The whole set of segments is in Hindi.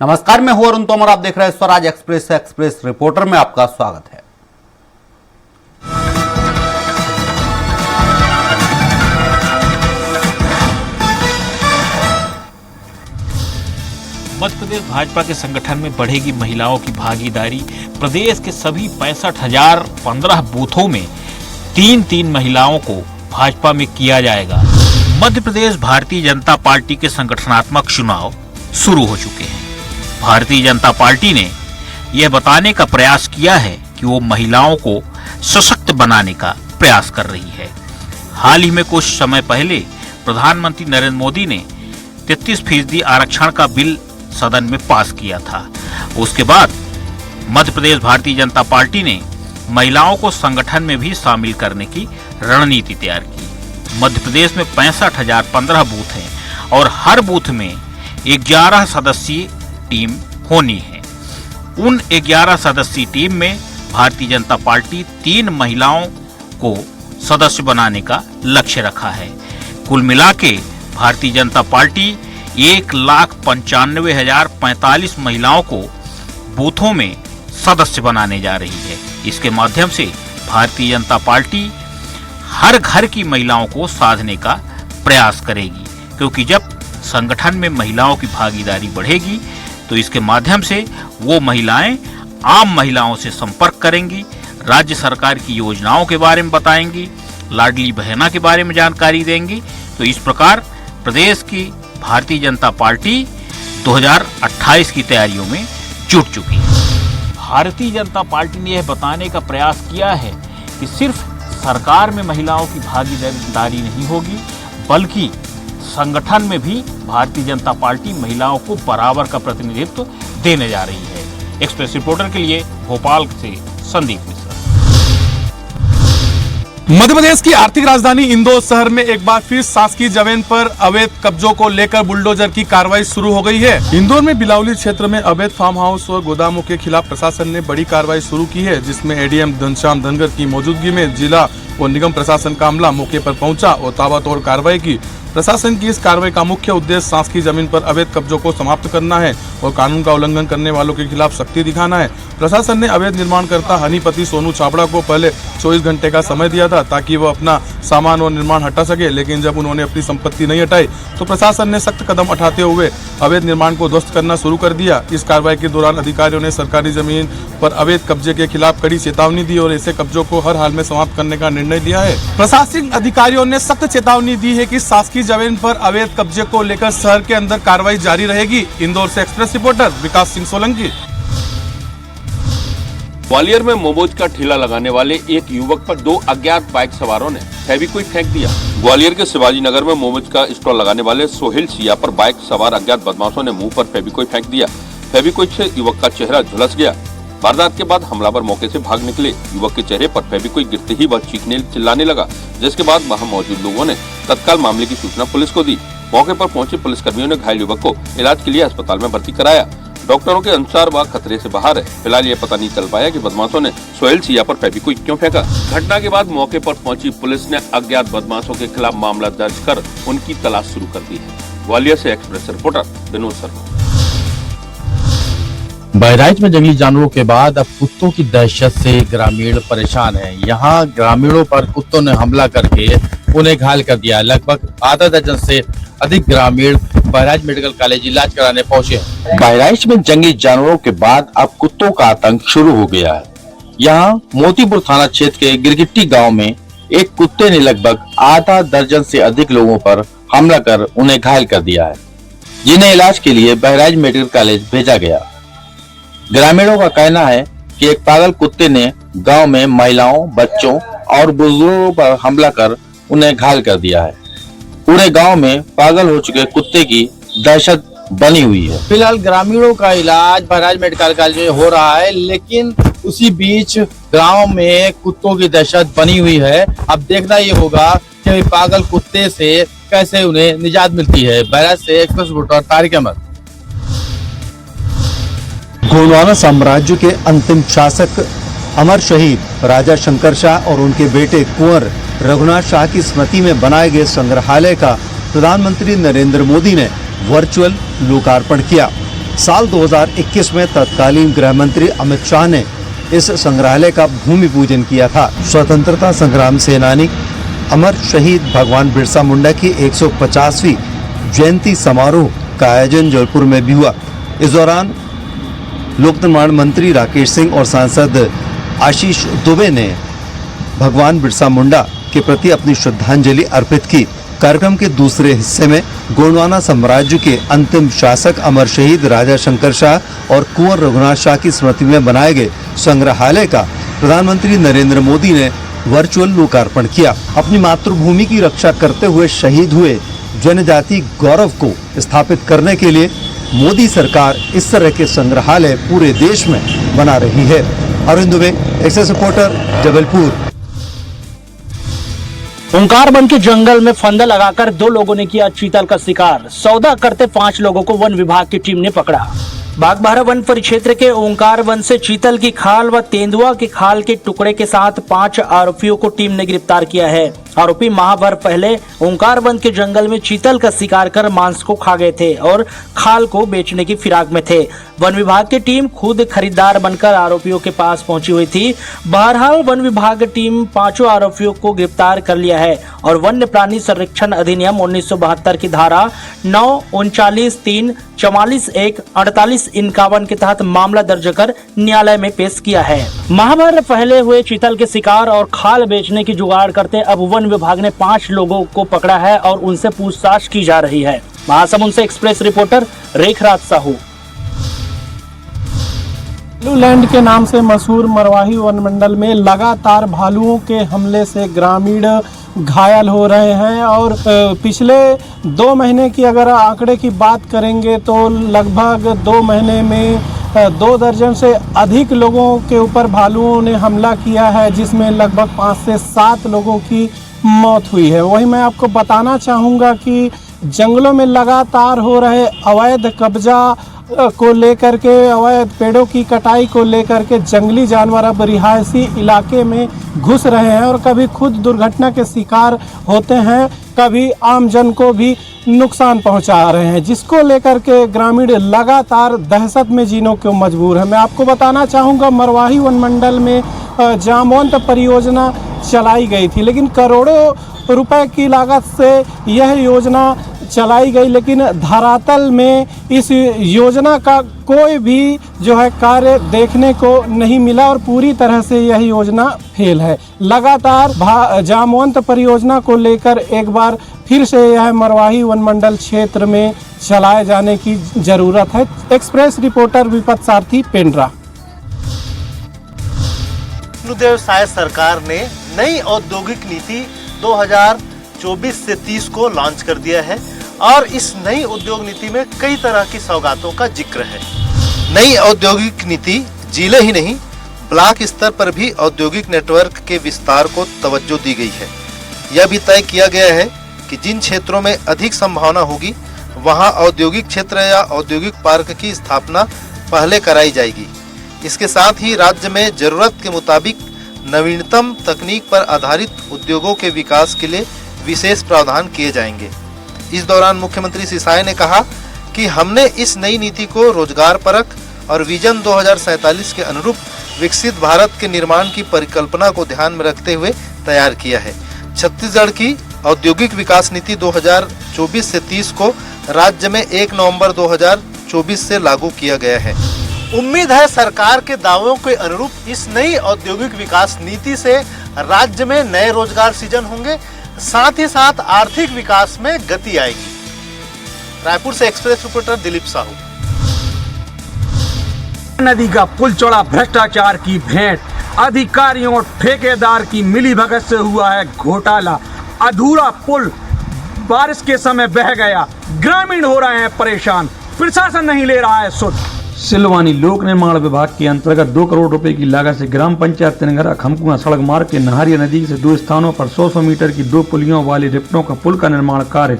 नमस्कार, मैं हूं अरुण तोमर। आप देख रहे हैं स्वराज एक्सप्रेस रिपोर्टर में आपका स्वागत है। मध्य प्रदेश भाजपा के संगठन में बढ़ेगी महिलाओं की भागीदारी। प्रदेश के सभी 65,015 बूथों में 3-3 महिलाओं को भाजपा में किया जाएगा। मध्य प्रदेश भारतीय जनता पार्टी के संगठनात्मक चुनाव शुरू हो चुके हैं। भारतीय जनता पार्टी ने यह बताने का प्रयास किया है कि वो महिलाओं को सशक्त बनाने का प्रयास कर रही है। हाल ही में कुछ समय पहले प्रधानमंत्री नरेंद्र मोदी ने 33% आरक्षण का बिल सदन में पास किया था। उसके बाद मध्य प्रदेश भारतीय जनता पार्टी ने महिलाओं को संगठन में भी शामिल करने की रणनीति तैयार की। मध्य प्रदेश में 65,015 बूथ हैं और हर बूथ में 11 सदस्यीय टीम होनी है। उन 11 सदस्यीय टीम में भारतीय जनता पार्टी 3 महिलाओं को सदस्य बनाने का लक्ष्य रखा है। कुल मिला के भारतीय जनता पार्टी 1,95,045 महिलाओं को बूथों में सदस्य बनाने जा रही है। इसके माध्यम से भारतीय जनता पार्टी हर घर की महिलाओं को साधने का प्रयास करेगी, क्योंकि जब संगठन में महिलाओं की भागीदारी बढ़ेगी तो इसके माध्यम से वो महिलाएं आम महिलाओं से संपर्क करेंगी, राज्य सरकार की योजनाओं के बारे में बताएंगी, लाडली बहना के बारे में जानकारी देंगी। तो इस प्रकार प्रदेश की भारतीय जनता पार्टी 2028 की तैयारियों में जुट चुकी है। भारतीय जनता पार्टी ने यह बताने का प्रयास किया है कि सिर्फ सरकार में महिलाओं की भागीदारी नहीं होगी, बल्कि संगठन में भी भारतीय जनता पार्टी महिलाओं को बराबर का प्रतिनिधित्व देने जा रही है। एक्सप्रेस रिपोर्टर के लिए भोपाल से संदीप मिश्रा। मध्य प्रदेश की आर्थिक राजधानी इंदौर शहर में एक बार फिर शासकीय जमीन पर अवैध कब्जों को लेकर बुलडोजर की कार्रवाई शुरू हो गई है। इंदौर में बिलावली क्षेत्र में अवैध फार्म हाउस और गोदामों के खिलाफ प्रशासन ने बड़ी कार्रवाई शुरू की है, जिसमें एडीएम घनश्याम धनगर की मौजूदगी में जिला और निगम प्रशासन का अमला मौके पर पहुंचा और ताबड़तोड़ कार्रवाई की। प्रशासन की इस कार्रवाई का मुख्य उद्देश्य शासकीय जमीन पर अवैध कब्जों को समाप्त करना है और कानून का उल्लंघन करने वालों के खिलाफ सख्ती दिखाना है। प्रशासन ने अवैध निर्माणकर्ता हनीपति सोनू छाबड़ा को पहले 24 घंटे का समय दिया था ताकि वो अपना सामान और निर्माण हटा सके, लेकिन जब उन्होंने अपनी संपत्ति नहीं हटाई तो प्रशासन ने सख्त कदम उठाते हुए अवैध निर्माण को ध्वस्त करना शुरू कर दिया। इस कार्रवाई के दौरान अधिकारियों ने सरकारी जमीन पर अवैध कब्जे के खिलाफ कड़ी चेतावनी दी और ऐसे कब्जों को हर हाल में समाप्त करने का निर्णय लिया है। प्रशासनिक अधिकारियों ने सख्त चेतावनी दी है कि शासकीय जमीन पर अवैध कब्जे को लेकर शहर के अंदर कार्रवाई जारी रहेगी। इंदौर से एक्सप्रेस रिपोर्टर विकास सिंह सोलंकी। ग्वालियर में मोमोज का ठेला लगाने वाले एक युवक पर 2 अज्ञात बाइक सवारों ने फेविक्विक फेंक दिया। ग्वालियर के शिवाजी नगर में मोमोज का स्टॉल लगाने वाले सोहेल सिया पर बाइक सवार अज्ञात बदमाशों ने मुंह पर फेविक्विक फेंक दिया। फेविक्विक से युवक का चेहरा झुलस गया। वारदात के बाद हमलावर मौके से भाग निकले। युवक के चेहरे पर फेविक्विक गिरते ही वह चीखने चिल्लाने लगा, जिसके बाद वहां मौजूद लोगों ने तत्काल मामले की सूचना पुलिस को दी। मौके पर पहुंचे पुलिसकर्मियों ने घायल युवक को इलाज के लिए अस्पताल में भर्ती कराया। डॉक्टरों के अनुसार वह खतरे से बाहर है। फिलहाल ये पता नहीं चल पाया कि बदमाशों ने सोहेल सिया पर फेविक्विक क्यों फेंका। घटना के बाद मौके पर पहुंची पुलिस ने अज्ञात बदमाशों के खिलाफ मामला दर्ज कर उनकी तलाश शुरू कर दी है। ग्वालियर से एक्सप्रेस रिपोर्टर विनोद शर्मा। बहराइच में जंगली जानवरों के बाद अब कुत्तों की दहशत से ग्रामीण परेशान हैं। यहाँ ग्रामीणों पर कुत्तों ने हमला करके उन्हें घायल कर दिया। लगभग आधा दर्जन से अधिक ग्रामीण बहराइच मेडिकल कॉलेज इलाज कराने पहुंचे। बहराइच में जंगली जानवरों के बाद अब कुत्तों का आतंक शुरू हो गया है। यहाँ मोतीपुर थाना क्षेत्र के गिरगिट्टी गांव में एक कुत्ते ने लगभग आधा दर्जन से अधिक लोगों पर हमला कर उन्हें घायल कर दिया है, जिन्हें इलाज के लिए बहराइच मेडिकल कॉलेज भेजा गया। ग्रामीणों का कहना है कि एक पागल कुत्ते ने गांव में महिलाओं, बच्चों और बुजुर्गों पर हमला कर उन्हें घायल कर दिया है। पूरे गांव में पागल हो चुके कुत्ते की दहशत बनी हुई है। फिलहाल ग्रामीणों का इलाज बहराइच मेडिकल कॉलेज में हो रहा है, लेकिन उसी बीच गांव में कुत्तों की दहशत बनी हुई है। अब देखना ये होगा कि पागल कुत्ते से कैसे उन्हें निजात मिलती है। बहराइच से एक्सप्रेस रिपोर्टर तारिक अहमद। गोंडवाना साम्राज्य के अंतिम शासक अमर शहीद राजा शंकर शाह और उनके बेटे कुंवर रघुनाथ शाह की स्मृति में बनाए गए संग्रहालय का प्रधानमंत्री नरेंद्र मोदी ने वर्चुअल लोकार्पण किया। साल 2021 में तत्कालीन गृह मंत्री अमित शाह ने इस संग्रहालय का भूमि पूजन किया था। स्वतंत्रता संग्राम सेनानी अमर शहीद भगवान बिरसा मुंडा की 150वीं जयंती समारोह का आयोजन जयपुर में भी हुआ। इस दौरान लोक निर्माण मंत्री राकेश सिंह और सांसद आशीष दुबे ने भगवान बिरसा मुंडा के प्रति अपनी श्रद्धांजलि अर्पित की। कार्यक्रम के दूसरे हिस्से में गोंडवाना साम्राज्य के अंतिम शासक अमर शहीद राजा शंकर शाह और कुंवर रघुनाथ शाह की स्मृति में बनाए गए संग्रहालय का प्रधानमंत्री नरेंद्र मोदी ने वर्चुअल लोकार्पण किया। अपनी मातृभूमि की रक्षा करते हुए शहीद हुए जनजाति गौरव को स्थापित करने के लिए मोदी सरकार इस तरह के संग्रहालय पूरे देश में बना रही है। Arvind Dubey, access reporter, Jabalpur. ओंकार वन के जंगल में फंदा लगाकर 2 लोगों ने किया चीतल का शिकार। सौदा करते 5 लोगों को वन विभाग की टीम ने पकड़ा। बागबाहरा वन परिक्षेत्र के ओंकार वन से चीतल की खाल व तेंदुआ की खाल के टुकड़े के साथ 5 आरोपियों को टीम ने गिरफ्तार किया है। आरोपी माह भर पहले ओंकार वन के जंगल में चीतल का शिकार कर मांस को खा गए थे और खाल को बेचने की फिराक में थे। वन विभाग की टीम खुद खरीदार बनकर आरोपियों के पास पहुंची हुई थी। बहरहाल वन विभाग की टीम 5 आरोपियों को गिरफ्तार कर लिया है और वन्य प्राणी संरक्षण अधिनियम 1972 की धारा 9, 39, 3, 44, 1, 48, 51 के तहत मामला दर्ज कर न्यायालय में पेश किया है। माह भर पहले हुए चीतल के शिकार और खाल बेचने की जुगाड़ करते अब वन विभाग ने 5 लोगों को पकड़ा है और उनसे पूछताछ की जा रही है। महासमुंद से express reporter Rekhraj Sahu. Land के नाम से मशहूर मरवाही वन मंडल में लगातार भालुओं के हमले से ग्रामीण घायल हो रहे हैं और पिछले 2 महीने की अगर आंकड़े की बात करेंगे तो लगभग 2 महीने में 2 दर्जन से अधिक लोगों के ऊपर भालुओं ने हमला किया है, जिसमें लगभग 5 से 7 लोगों की मौत हुई है। वहीं मैं आपको बताना चाहूँगा कि जंगलों में लगातार हो रहे अवैध कब्जा को लेकर के, अवैध पेड़ों की कटाई को लेकर के जंगली जानवर अब रिहायशी इलाके में घुस रहे हैं और कभी खुद दुर्घटना के शिकार होते हैं, कभी आम जन को भी नुकसान पहुंचा रहे हैं, जिसको लेकर के ग्रामीण लगातार दहशत में जीने को मजबूर है। मैं आपको बताना चाहूँगा मरवाही वन मंडल में जामवंत परियोजना चलाई गई थी, लेकिन करोड़ों रुपए की लागत से यह योजना चलाई गई, लेकिन धरातल में इस योजना का कोई भी जो है कार्य देखने को नहीं मिला और पूरी तरह से यह योजना फेल है। लगातार जामवंत परियोजना को लेकर एक बार फिर से यह मरवाही वन मंडल क्षेत्र में चलाए जाने की जरूरत है। एक्सप्रेस रिपोर्टर विपत सारथी, पेंड्रा। व्यवसाय सरकार ने नई औद्योगिक नीति 2024 से 30 को लॉन्च कर दिया है और इस नई उद्योग नीति में कई तरह की सौगातों का जिक्र है। नई औद्योगिक नीति जिले ही नहीं ब्लॉक स्तर पर भी औद्योगिक नेटवर्क के विस्तार को तवज्जो दी गई है। यह भी तय किया गया है कि जिन क्षेत्रों में अधिक संभावना होगी वहां औद्योगिक क्षेत्र या औद्योगिक पार्क की स्थापना पहले कराई जाएगी। इसके साथ ही राज्य में जरूरत के मुताबिक नवीनतम तकनीक पर आधारित उद्योगों के विकास के लिए विशेष प्रावधान किए जाएंगे। इस दौरान मुख्यमंत्री सिसाई ने कहा कि हमने इस नई नीति को रोजगार परक और विजन 2047 के अनुरूप विकसित भारत के निर्माण की परिकल्पना को ध्यान में रखते हुए तैयार किया है। छत्तीसगढ़ की औद्योगिक विकास नीति 2024 से 30 को राज्य में 1 नवंबर 2024 से लागू किया गया है। उम्मीद है सरकार के दावों के अनुरूप इस नई औद्योगिक विकास नीति से राज्य में नए रोजगार सृजन होंगे, साथ ही साथ आर्थिक विकास में गति आएगी। रायपुर से एक्सप्रेस रिपोर्टर दिलीप साहू। नदी का पुल चौड़ा भ्रष्टाचार की भेंट, अधिकारियों और ठेकेदार की मिलीभगत से हुआ है घोटाला। अधूरा पुल बारिश के समय बह गया, ग्रामीण हो रहे हैं परेशान, प्रशासन नहीं ले रहा है सुध। सिलवानी लोक निर्माण विभाग के अंतर्गत 2 करोड़ रुपए की लागत से ग्राम पंचायत तिनगरा खमकुआ सड़क मार्ग के नहरिया नदी से 2 स्थानों पर 100 मीटर की 2 पुलियों वाली रिप्टों का पुल का निर्माण कार्य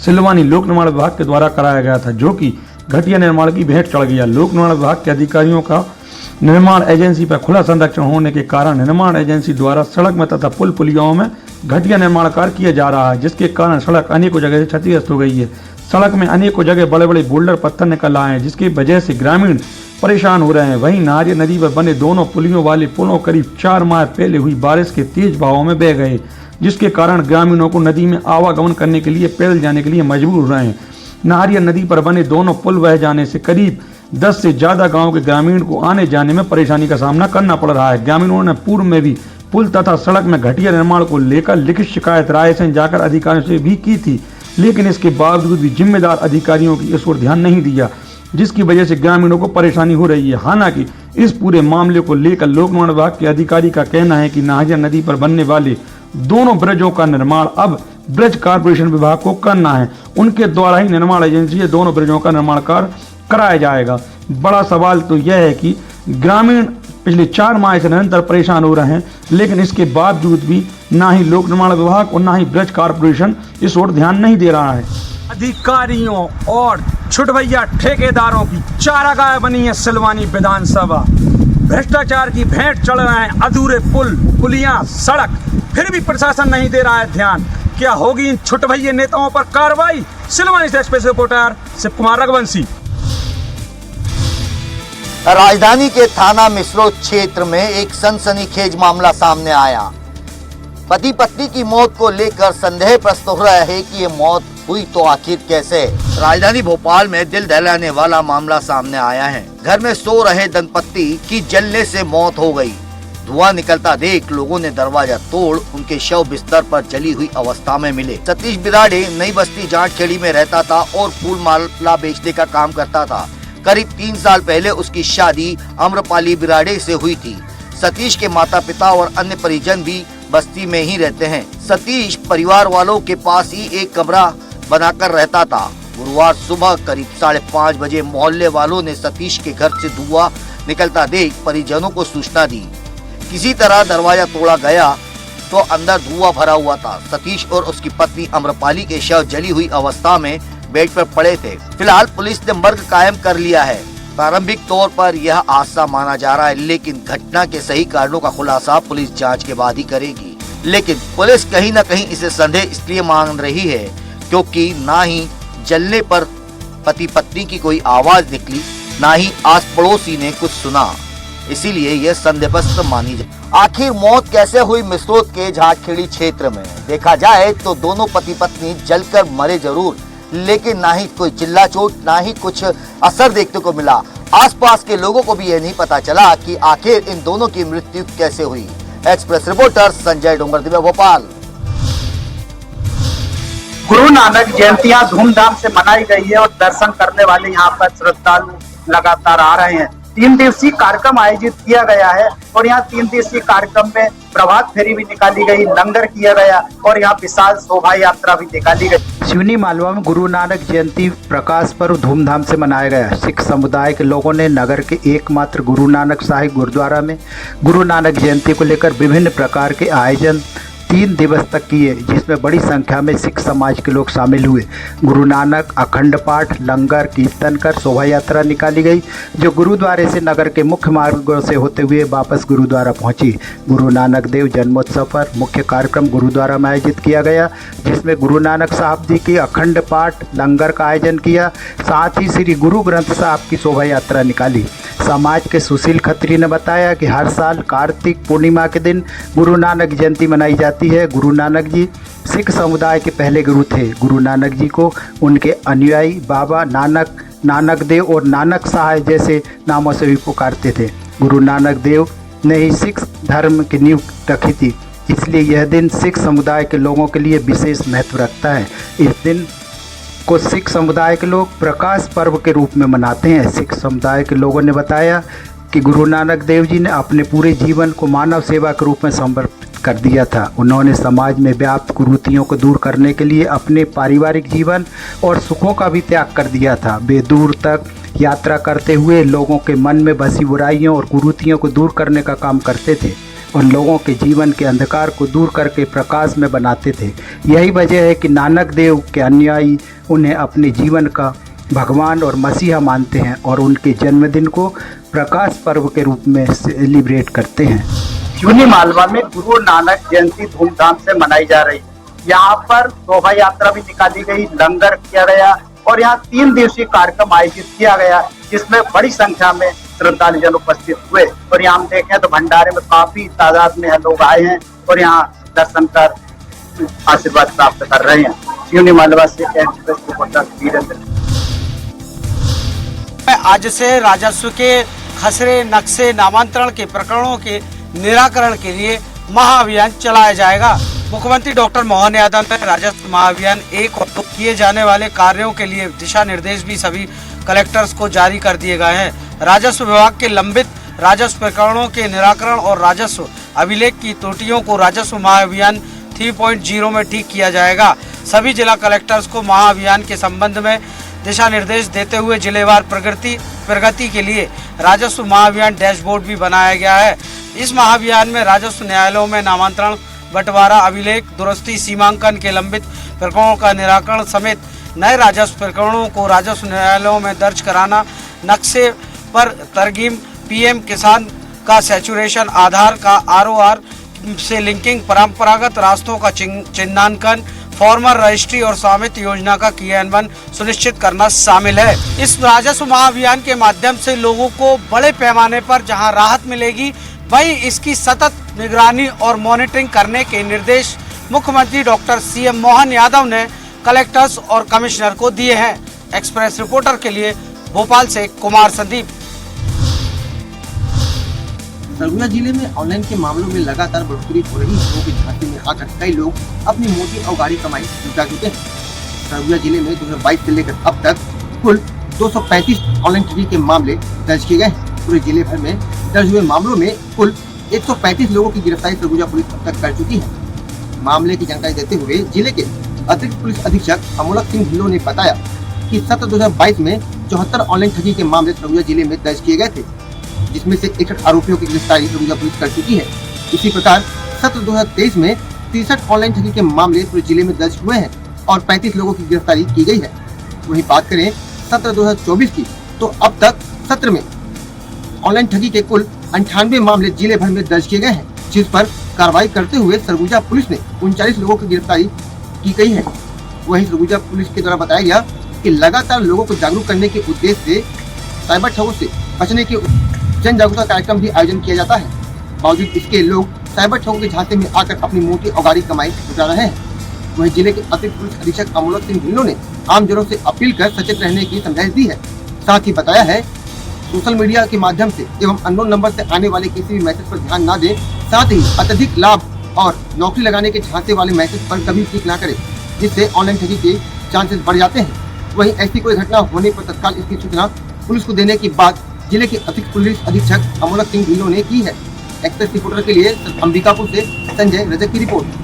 सिलवानी लोक निर्माण विभाग के द्वारा कराया गया था, जो कि घटिया निर्माण की भेंट चढ़ गया। लोक निर्माण विभाग के अधिकारियों का निर्माण एजेंसी पर खुला संरक्षण होने के कारण निर्माण एजेंसी द्वारा सड़क में तथा पुल पुलियों में घटिया निर्माण कार्य किया जा रहा है, जिसके कारण सड़क अनेकों जगह से क्षतिग्रस्त हो गई है। सड़क में अनेकों जगह बड़े बड़े बोल्डर पत्थर निकल आए हैं, जिसकी वजह से ग्रामीण परेशान हो रहे हैं। वहीं नारियल नदी पर बने दोनों पुलियों वाले पुलों करीब 4 माह पहले हुई बारिश के तेज बहाव में बह गए, जिसके कारण ग्रामीणों को नदी में आवागमन करने के लिए पैदल जाने के लिए मजबूर हो रहे हैं। नारियल नदी पर बने दोनों पुल बह जाने से करीब 10 से ज्यादा गांव के ग्रामीण को आने जाने में परेशानी का सामना करना पड़ रहा है। ग्रामीणों ने पूर्व में भी पुल तथा सड़क में घटिया निर्माण को लेकर लिखित शिकायत रायसेन जाकर अधिकारियों से भी की थी, लेकिन इसके बावजूद भी जिम्मेदार अधिकारियों की इस ओर ध्यान नहीं दिया, जिसकी वजह से ग्रामीणों को परेशानी हो रही है। हालांकि इस पूरे मामले को लेकर लोक निर्माण विभाग के अधिकारी का कहना है कि नारियल नदी पर बनने वाले दोनों ब्रिजों का निर्माण अब ब्रिज कारपोरेशन विभाग को करना है। उनके द्वारा ही निर्माण एजेंसी से दोनों ब्रिजों का निर्माण कार्य कराया जाएगा। बड़ा सवाल तो यह है कि ग्रामीण पिछले 4 माह से निरंतर परेशान हो रहे हैं, लेकिन इसके बावजूद भी ना ही लोक निर्माण विभाग और ना ही ब्रिज कारपोरेशन इस ओर ध्यान नहीं दे रहा है। अधिकारियों और छुटभैया ठेकेदारों की चारागाह बनी है सिलवानी विधानसभा। भ्रष्टाचार की भेंट चढ़ रहे हैं अधूरे पुल, पुलियां, सड़क, फिर भी प्रशासन नहीं दे रहा है ध्यान। क्या होगी इन छुटभैया नेताओं पर कार्रवाई? सिलवानी से एक्सप्रेस रिपोर्टर शिव कुमार रघुवंशी। राजधानी के थाना मिसरोद क्षेत्र में एक सनसनीखेज मामला सामने आया। पति पत्नी की मौत को लेकर संदेह प्रस्तुत हो रहा है कि ये मौत हुई तो आखिर कैसे। राजधानी भोपाल में दिल दहलाने वाला मामला सामने आया है। घर में सो रहे दंपत्ति की जलने से मौत हो गई। धुआं निकलता देख लोगों ने दरवाजा तोड़ उनके शव बिस्तर पर जली हुई अवस्था में मिले। सतीश बिराड़े नई बस्ती जाटखेड़ी में रहता था और फूल माला बेचने का काम करता था। करीब 3 साल पहले उसकी शादी अम्रपाली बिराड़े से हुई थी। सतीश के माता पिता और अन्य परिजन भी बस्ती में ही रहते हैं। सतीश परिवार वालों के पास ही एक कमरा बनाकर रहता था। गुरुवार सुबह करीब 5:30 बजे मोहल्ले वालों ने सतीश के घर से धुआं निकलता देख परिजनों को सूचना दी। किसी तरह दरवाजा तोड़ा गया तो अंदर धुआं भरा हुआ था। सतीश और उसकी पत्नी अम्रपाली के शव जली हुई अवस्था में बेड पर पड़े थे। फिलहाल पुलिस ने मर्ग कायम कर लिया है। प्रारंभिक तौर पर यह हादसा माना जा रहा है, लेकिन घटना के सही कारणों का खुलासा पुलिस जांच के बाद ही करेगी। लेकिन पुलिस कहीं न कहीं इसे संदेह इसलिए मान रही है क्योंकि ना ही जलने पर पति पत्नी की कोई आवाज निकली, ना ही आस पड़ोसी ने कुछ सुना, इसीलिए यह संदेहास्पद मानी जाए। आखिर मौत कैसे हुई मिसरोद के जाटखेड़ी क्षेत्र में? देखा जाए तो दोनों पति पत्नी जलकर मरे जरूर, लेकिन ना ही कोई चिल्ला चोट, ना ही कुछ असर देखने को मिला। आसपास के लोगों को भी यह नहीं पता चला कि आखिर इन दोनों की मृत्यु कैसे हुई। Express reporter Sanjay Dongardiwa, Bhopal. गुरु नानक जयंतियां धूमधाम से मनाई गई है और दर्शन करने वाले यहाँ पर श्रद्धालु लगातार आ रहे हैं। 3 दिवसीय कार्यक्रम आयोजित किया गया है और यहाँ 3 दिवसीय कार्यक्रम में प्रभात फेरी भी निकाली गई, लंगर किया गया और यहाँ विशाल शोभा यात्रा भी निकाली गई। सिवनी मालवा में गुरु नानक जयंती प्रकाश पर्व धूमधाम से मनाया गया। सिख समुदाय के लोगों ने नगर के एकमात्र गुरु नानक साहिब गुरुद्वारा में गुरु नानक जयंती को लेकर विभिन्न प्रकार के आयोजन 3 दिवस तक किए, जिसमें बड़ी संख्या में सिख समाज के लोग शामिल हुए। गुरु नानक अखंड पाठ, लंगर, कीर्तन कर शोभा यात्रा निकाली गई, जो गुरुद्वारे से नगर के मुख्य मार्गों से होते हुए वापस गुरुद्वारा पहुंची। गुरु नानक देव जन्मोत्सव पर मुख्य कार्यक्रम गुरुद्वारा में आयोजित किया गया, जिसमें गुरु नानक साहब जी के अखंड पाठ, लंगर का आयोजन किया। साथ ही श्री गुरु ग्रंथ साहब की शोभा यात्रा निकाली। समाज के सुशील खत्री ने बताया कि हर साल कार्तिक पूर्णिमा के दिन गुरु नानक जयंती मनाई जाती है। गुरु नानक जी सिख समुदाय के पहले गुरु थे। गुरु नानक जी को उनके अनुयायी बाबा नानक, नानक देव और नानक साहब जैसे नामों से भी पुकारते थे। गुरु नानक देव ने ही सिख धर्म की नींव रखी थी, इसलिए यह दिन सिख समुदाय के लोगों के लिए विशेष महत्व रखता है। इस दिन को सिख समुदाय के लोग प्रकाश पर्व के रूप में मनाते हैं। सिख समुदाय के लोगों ने बताया कि गुरु नानक देव जी ने अपने पूरे जीवन को मानव सेवा के रूप में समर्पित कर दिया था। उन्होंने समाज में व्याप्त कुरीतियों को दूर करने के लिए अपने पारिवारिक जीवन और सुखों का भी त्याग कर दिया था। वे दूर तक यात्रा करते हुए लोगों के मन में बसी बुराइयों और कुरीतियों को दूर करने का काम करते थे और लोगों के जीवन के अंधकार को दूर करके प्रकाश में बनाते थे। यही वजह है कि नानक देव के अनुयायी उन्हें अपने जीवन का भगवान और मसीहा मानते हैं और उनके जन्मदिन को प्रकाश पर्व के रूप में सेलिब्रेट करते हैं। सिवनी मालवा में गुरु नानक जयंती धूमधाम से मनाई जा रही है। यहाँ पर शोभा यात्रा भी निकाली गई, लंगर किया गया और यहाँ 3 दिवसीय कार्यक्रम आयोजित किया गया, जिसमें बड़ी संख्या में श्रद्धालु जन उपस्थित हुए। और यहाँ हम देखें तो भंडारे में काफी तादाद में लोग आए हैं और यहाँ दर्शन कर आशीर्वाद प्राप्त कर रहे हैं। सिवनी मालवा से एक्सप्रेस रिपोर्टर वीरेंद्र। आज से राजस्व के खसरे नक्शे नामांतरण के प्रकरणों के निराकरण के लिए महाअभियान चलाया जाएगा। मुख्यमंत्री डॉक्टर मोहन यादव ने राजस्व महाअभियान 1 और 2 किए जाने वाले कार्यों के लिए दिशा निर्देश भी सभी कलेक्टर्स को जारी कर दिए गए हैं। राजस्व विभाग के लंबित राजस्व प्रकरणों के निराकरण और राजस्व अभिलेख की त्रुटियों को राजस्व महाअभियान 3.0 में ठीक किया जाएगा। सभी जिला कलेक्टर्स को महाअभियान के संबंध में दिशा निर्देश देते हुए जिलेवार प्रगति के लिए राजस्व महाअभियान डैशबोर्ड भी बनाया गया है। इस महाअभियान में राजस्व न्यायालयों में नामांतरण, बंटवारा, अभिलेख, दुरुस्ती, सीमांकन के लंबित प्रकरणों का निराकरण समेत नए राजस्व प्रकरणों को राजस्व न्यायालयों में दर्ज कराना, नक्शे पर तरगीम, पीएम किसान का सैचुरेशन, आधार का ROR से लिंकिंग, परंपरागत रास्तों का चिन्हांकन, फॉर्मर रजिस्ट्री और स्वामित्व योजना का क्रियान्वयन सुनिश्चित करना शामिल है। इस राजस्व महाअभियान के माध्यम से लोगों को बड़े पैमाने पर जहां राहत मिलेगी, वहीं इसकी सतत निगरानी और मॉनिटरिंग करने के निर्देश मुख्यमंत्री डॉक्टर CM मोहन यादव ने कलेक्टर्स और कमिश्नर को दिए हैं। एक्सप्रेस रिपोर्टर के लिए भोपाल से कुमार संदीप। सरगुजा जिले में ऑनलाइन के मामलों में लगातार बढ़ोतरी हो रही है, जो झांसे में आकर कई लोग अपनी मोटी और गाड़ी कमाई जुटा चुके हैं। सरगुजा जिले में 2022 से लेकर अब तक कुल 235 ऑनलाइन ठगी के मामले दर्ज किए गए हैं। पूरे जिले भर में दर्ज हुए मामलों में कुल 135 लोगों की गिरफ्तारी सरगुजा पुलिस अब तक कर चुकी है। मामले की जानकारी देते हुए जिले के अतिरिक्त पुलिस अधीक्षक अमोलक सिंह ढिल्लों ने बताया कि सत्र 2022 में 74 ऑनलाइन ठगी के मामले सरगुजा जिले में दर्ज किए गए थे, जिसमें से 61 आरोपियों की गिरफ्तारी सरगुजा पुलिस कर चुकी है। इसी प्रकार सत्र 2023 में 63 ऑनलाइन ठगी के मामले पूरे जिले में दर्ज हुए हैं और 35 लोगों की गिरफ्तारी की गई है। वहीं बात करें सत्र 2024 की, तो अब तक सत्र में ऑनलाइन ठगी के कुल 98 मामले जिले भर में दर्ज किए गए हैं, जिस पर कार्रवाई करते हुए सरगुजा पुलिस ने 39 लोगों की गिरफ्तारी की गई है। वहीं सरगुजा पुलिस के द्वारा बताया गया कि लगातार लोगों को जागरूक करने के उद्देश्य से साइबर ठगों से बचने के जन जागरूकता कार्यक्रम भी आयोजन किया जाता है। बावजूद इसके लोग साइबर ठगों के झांसे में आकर अपनी मोटी और गाड़ी कमाई जुटा रहे हैं। वहीं जिले के अतिरिक्त पुलिस अधीक्षक अमोलक सिंह ढिल्लों ने आम जनों से अपील कर सचेत रहने की समझाइश दी है। साथ ही बताया है सोशल मीडिया के माध्यम से एवं अननोन नंबर से आने वाले किसी भी मैसेज पर ध्यान न दें। साथ ही अत्यधिक लाभ और नौकरी लगाने के झांसे वाले मैसेज पर कभी क्लिक न करें, जिससे ऑनलाइन ठगी के चांसेस बढ़ जाते हैं। वहीं ऐसी कोई घटना होने पर तत्काल इसकी सूचना पुलिस को देने की बात जिले के अतिरिक्त पुलिस अधीक्षक अमोलक सिंह ढिल्लों ने की है। एक्सप्रेस रिपोर्टर के लिए अंबिकापुर से संजय रजक की रिपोर्ट।